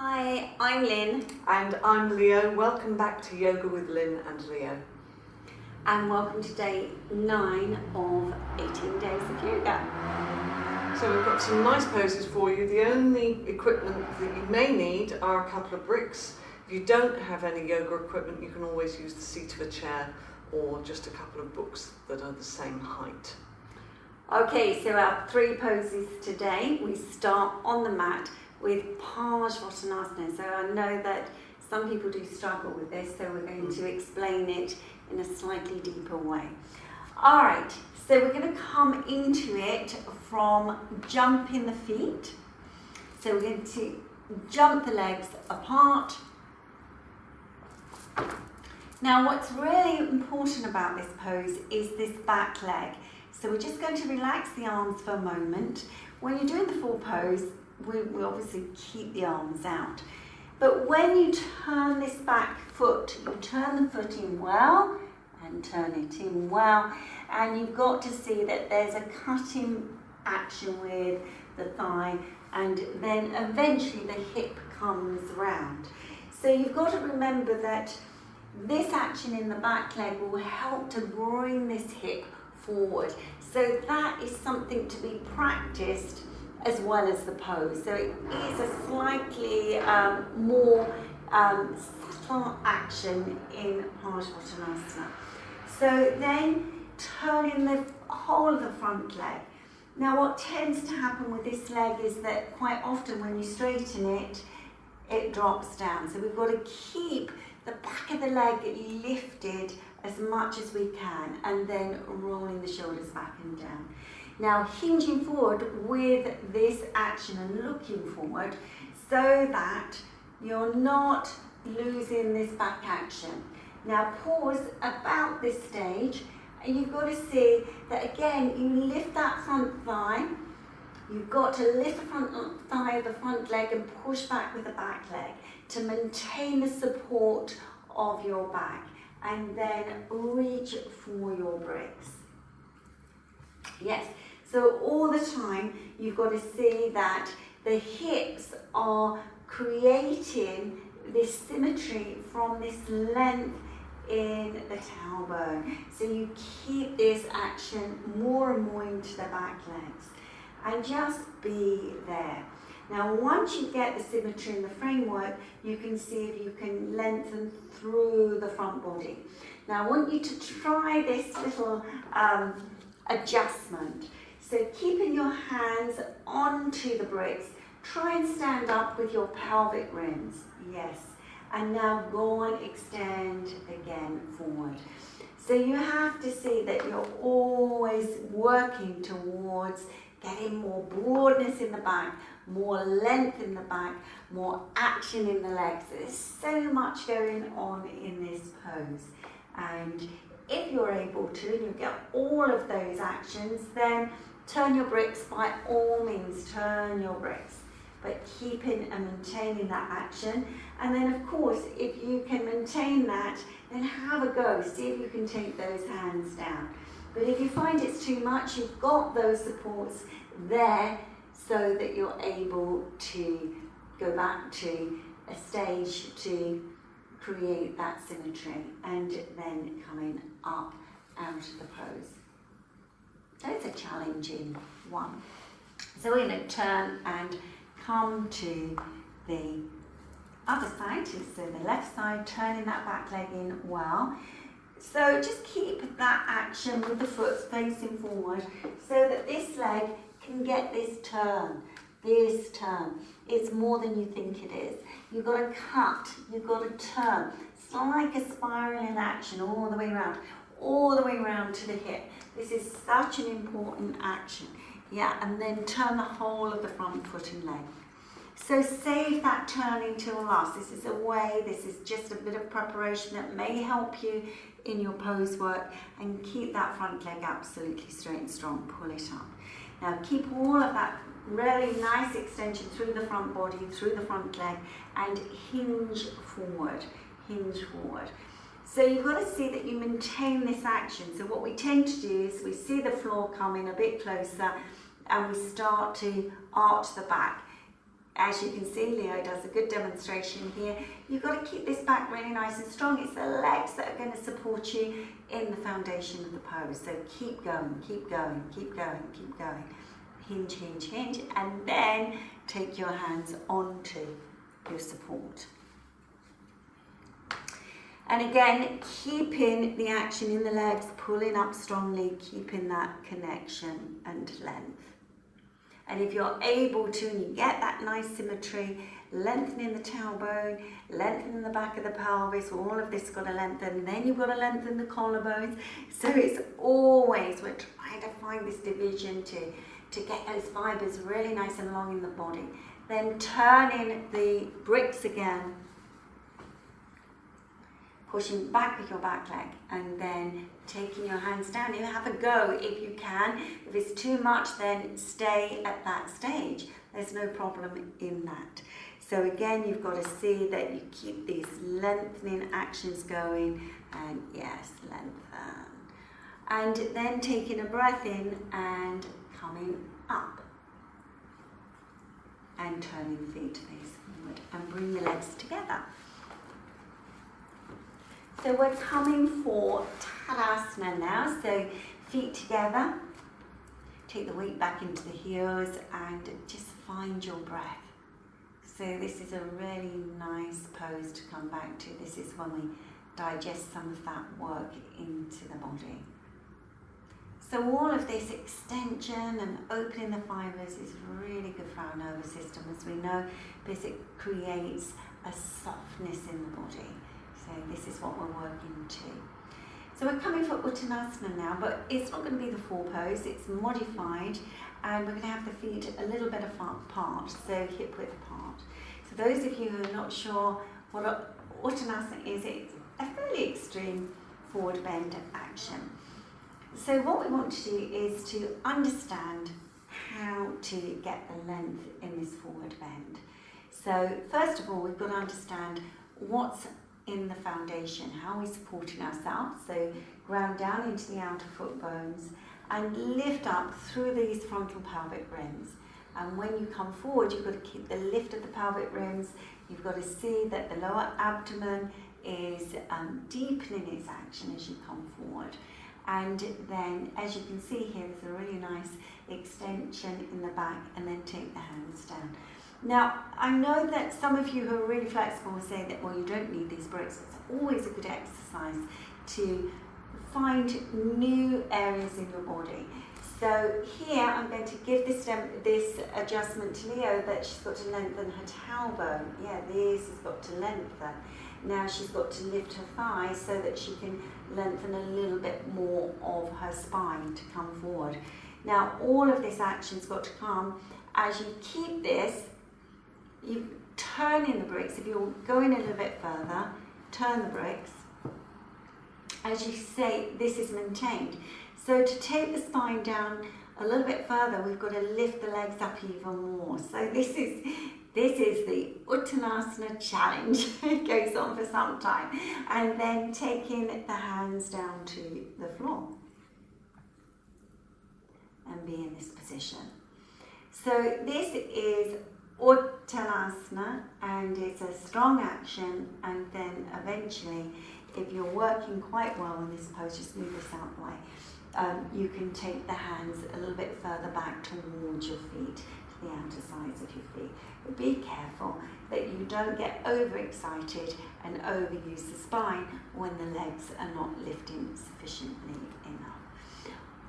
Hi, I'm Lynn. And I'm Leo. Welcome back to Yoga with Lynn and Leo. And welcome to day 9 of 18 days of yoga. So we've got some nice poses for you. The only equipment that you may need are a couple of bricks. If you don't have any yoga equipment, you can always use the seat of a chair or just a couple of books that are the same height. Okay, so our 3 poses today. We start on the mat with Parsvottanasana. So I know that some people do struggle with this, so we're going to explain it in a slightly deeper way. All right, so we're going to come into it from jumping the feet. So we're going to jump the legs apart. Now what's really important about this pose is this back leg. So we're just going to relax the arms for a moment. When you're doing the full pose, we obviously keep the arms out. But when you turn this back foot, you turn the foot in well and turn it in well. And you've got to see that there's a cutting action with the thigh, and then eventually the hip comes round. So you've got to remember that this action in the back leg will help to bring this hip forward. So that is something to be practiced as well as the pose. So it is a slightly more subtle action in Parsvottanasana. So then turning the whole of the front leg. Now what tends to happen with this leg is that quite often when you straighten it, it drops down. So we've got to keep the back of the leg lifted as much as we can, and then rolling the shoulders back and down. Now hinging forward with this action and looking forward so that you're not losing this back action. Now pause about this stage, and you've got to see that again you lift that front thigh. You've got to lift the front thigh of the front leg and push back with the back leg to maintain the support of your back, and then reach for your bricks. Yes, so all the time you've got to see that the hips are creating this symmetry from this length in the tailbone. So you keep this action more and more into the back legs and just be there. Now once you get the symmetry in the framework, you can see if you can lengthen through the front body. Now I want you to try this little adjustment. So keeping your hands onto the bricks, try and stand up with your pelvic rims. Yes. And now go and extend again forward. So you have to see that you're always working towards getting more broadness in the back, more length in the back, more action in the legs. There's so much going on in this pose. And if you're able to, and you get all of those actions, then turn your bricks, by all means, turn your bricks. But keeping and maintaining that action. And then of course, if you can maintain that, then have a go. See if you can take those hands down. But if you find it's too much, you've got those supports there so that you're able to go back to a stage to create that symmetry, and then coming up out of the pose. So it's a challenging one. So we're going to turn and come to the other side, so the left side, turning that back leg in well. So just keep that action with the foot facing forward so that this leg can get this turn. This turn. It's more than you think it is. You've got to cut, you've got to turn. It's like a spiraling action all the way around to the hip. This is such an important action. Yeah, and then turn the whole of the front foot and leg. So save that turn until last. This is a way, this is just a bit of preparation that may help you in your pose work, and keep that front leg absolutely straight and strong. Pull it up. Now keep all of that really nice extension through the front body, through the front leg, and hinge forward, hinge forward. So you've got to see that you maintain this action. So what we tend to do is we see the floor coming a bit closer, and we start to arch the back. as you can see, Leo does a good demonstration here. You've got to keep this back really nice and strong. It's the legs that are going to support you in the foundation of the pose. So keep going, keep going, keep going, keep going. Hinge, hinge, hinge, and then take your hands onto your support. And again, keeping the action in the legs, pulling up strongly, keeping that connection and length. And if you're able to, and you get that nice symmetry, lengthening the tailbone, lengthening the back of the pelvis, all of this got to lengthen. Then you've got to lengthen the collarbones. So it's always, we're trying to find this division to get those fibers really nice and long in the body. Then turning the bricks again, pushing back with your back leg, and then taking your hands down. You have a go if you can. If it's too much, then stay at that stage. There's no problem in that. So again, you've got to see that you keep these lengthening actions going, and yes, lengthen. And then taking a breath in and coming up. And turning the feet to face forward, and bring your legs together. So we're coming for Tadasana now, so feet together, take the weight back into the heels and just find your breath. So this is a really nice pose to come back to. This is when we digest some of that work into the body. So all of this extension and opening the fibers is really good for our nervous system, as we know, because it creates a softness in the body. So this is what we're working to. So we're coming for Uttanasana now, but it's not going to be the full pose, it's modified, and we're going to have the feet a little bit apart, so hip width apart. So those of you who are not sure what Uttanasana is, it's a fairly extreme forward bend action. So what we want to do is to understand how to get the length in this forward bend. So first of all, we've got to understand what's in the foundation, how we're supporting ourselves. So ground down into the outer foot bones and lift up through these frontal pelvic rims. And when you come forward, you've got to keep the lift of the pelvic rims. You've got to see that the lower abdomen is deepening its action as you come forward. And then, as you can see here, there's a really nice extension in the back, and then take the hands down. Now, I know that some of you who are really flexible will say that, well, you don't need these bricks. It's always a good exercise to find new areas in your body. So here, I'm going to give this adjustment to Leo, that she's got to lengthen her tailbone. Yeah, this has got to lengthen. Now she's got to lift her thigh so that she can lengthen a little bit more of her spine to come forward. Now all of this action's got to come as you keep this, you turn in the bricks. If you're going a little bit further, turn the bricks. As you say, this is maintained. So to take the spine down a little bit further, we've got to lift the legs up even more. So this is the Uttanasana challenge. It goes on for some time. And then taking the hands down to the floor. And be in this position. So this is Utthanasana, and it's a strong action, and then eventually, if you're working quite well in this pose, just move this out of the way. You can take the hands a little bit further back towards your feet, to the outer sides of your feet. But be careful that you don't get overexcited and overuse the spine when the legs are not lifting sufficiently enough.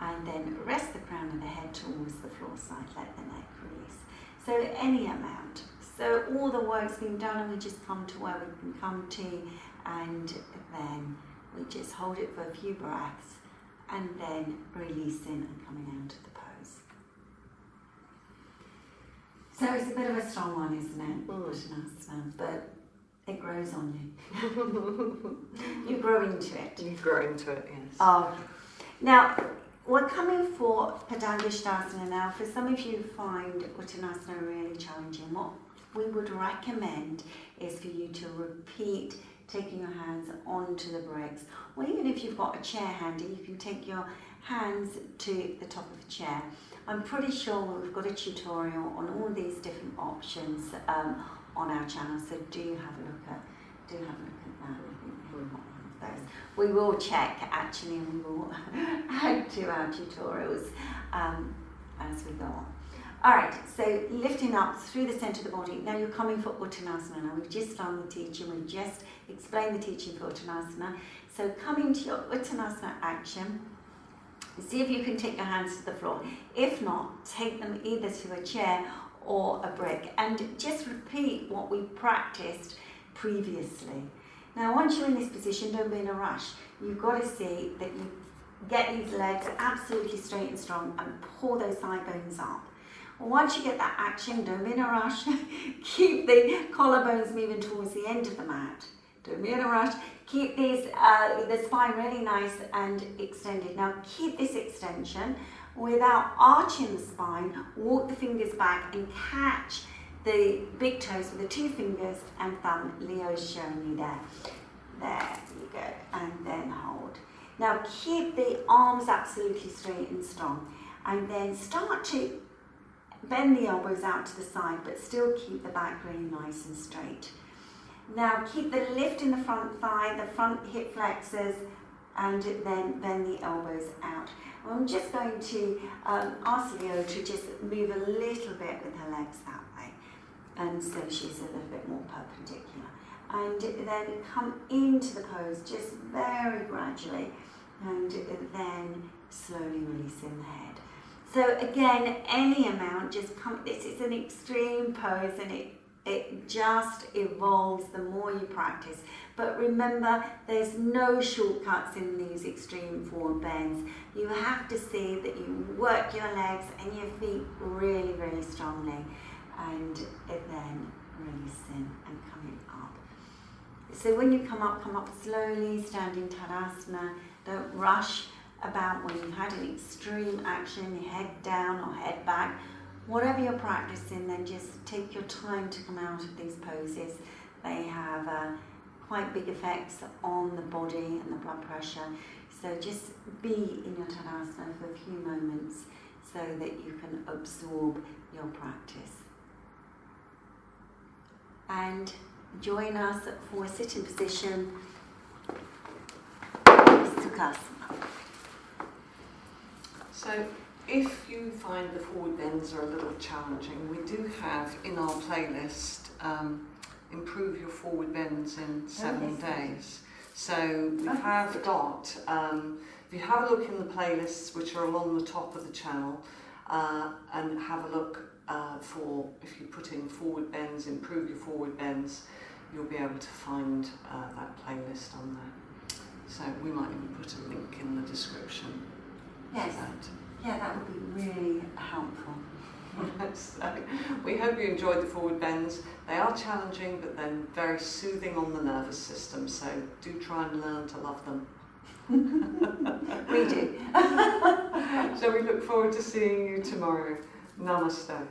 And then rest the crown of the head towards the floor side, let the neck release. So any amount. So all the work's been done, and we just come to where we can come to, and then we just hold it for a few breaths, and then releasing and coming out of the pose. So it's a bit of a strong one, isn't it? But it grows on you. You grow into it. You grow into it, yes. Oh. Now, we're coming for Padangustasana now. For some of you who find Uttanasana really challenging, what we would recommend is for you to repeat taking your hands onto the bricks. Or even if you've got a chair handy, you can take your hands to the top of the chair. I'm pretty sure we've got a tutorial on all these different options on our channel, so do have a look at that. I think we've got one of those. We will check actually, and we will add to our tutorials as we go on. Alright, so lifting up through the centre of the body. Now you're coming for Uttanasana. Now we've just done the teaching, we've just explained the teaching for Uttanasana. So coming to your Uttanasana action, see if you can take your hands to the floor. If not, take them either to a chair or a brick and just repeat what we practiced previously. Now once you're in this position, don't be in a rush. You've got to see that you get these legs absolutely straight and strong and pull those thigh bones up. Once you get that action, don't be in a rush. Keep the collarbones moving towards the end of the mat. Don't be in a rush. Keep these, the spine really nice and extended. Now keep this extension without arching the spine. Walk the fingers back and catch the big toes with the 2 fingers and thumb. Leo's showing you there. There you go. And then hold. Now keep the arms absolutely straight and strong. And then start to bend the elbows out to the side, but still keep the back really nice and straight. Now keep the lift in the front thigh, the front hip flexors, and then bend the elbows out. I'm just going to ask Leo to just move a little bit with her legs that way, and so she's a little bit more perpendicular. And then come into the pose just very gradually, and then slowly releasing the head. So again, any amount, just come, this is an extreme pose and it just evolves the more you practice. But remember, there's no shortcuts in these extreme forward bends. You have to see that you work your legs and your feet really, really strongly. And then releasing and coming up. So when you come up slowly, standing Tadasana. Don't rush about when you've had an extreme action, your head down or head back. Whatever you're practicing, then just take your time to come out of these poses. They have quite big effects on the body and the blood pressure. So just be in your Tadasana for a few moments so that you can absorb your practice. And join us for a sitting position, Sukhasana. So if you find the forward bends are a little challenging, we do have in our playlist Improve Your Forward Bends in 7 days. So we have got, if you have a look in the playlists which are along the top of the channel and have a look for, if you put in forward bends, improve your forward bends, you'll be able to find that playlist on there. So we might even put a link in the description. Yes. Yeah, that would be really helpful. So, we hope you enjoyed the forward bends. They are challenging, but then very soothing on the nervous system, so do try and learn to love them. We do. So we look forward to seeing you tomorrow. Namaste.